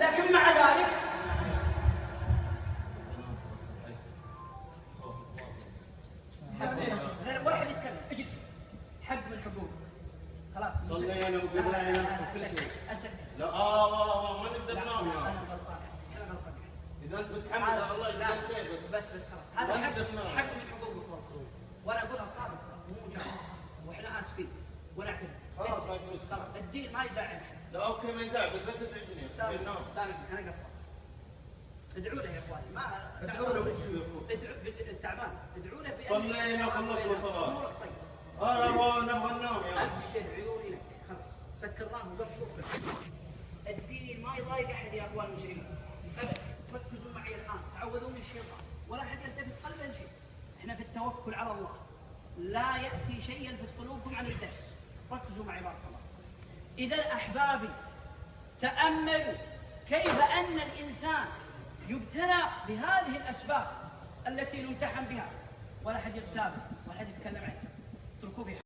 لكن مع ذلك واحد يتكلم اجلس حق من حقوق خلاص صلينا وقرينا كل شيء. لا ما نقدر ننام يا انا غلطان انا غلطان اذا انت متحمس الله يجزاك خير بس خلاص هذا حق من حقوقك والله وانا اقولها صادق مو مجامله واحنا اسفين ونعتذر خلاص ما يجوز خلاص الدين ما يزعل احد. لا اوكي ما يزعل بس لا تزعجني سامحني انا قفل. ادعوا له يا اخواني ما ادعوا له وش يقول؟ تعبان ادعوا له بأن صلينا خلصنا صلاه. امورك طيب. نبغى ننام يا ابشر عيوني لك خلاص سكرناه وقفلوا. الدين ما يضايق احد يا اخوان المسلمين ابدا. ركزوا معي الان تعوذوا من الشيطان ولا احد يلتفت قلبا شيء. احنا في التوكل على الله لا ياتي شيء يلفت قلوبكم عن الدرس. ركزوا معي بارك الله. اذا احبابي تاملوا كيف ان الانسان يبتلى بهذه الاسباب التي نمتحن بها ولا احد يغتابه ولا احد يتكلم عنها.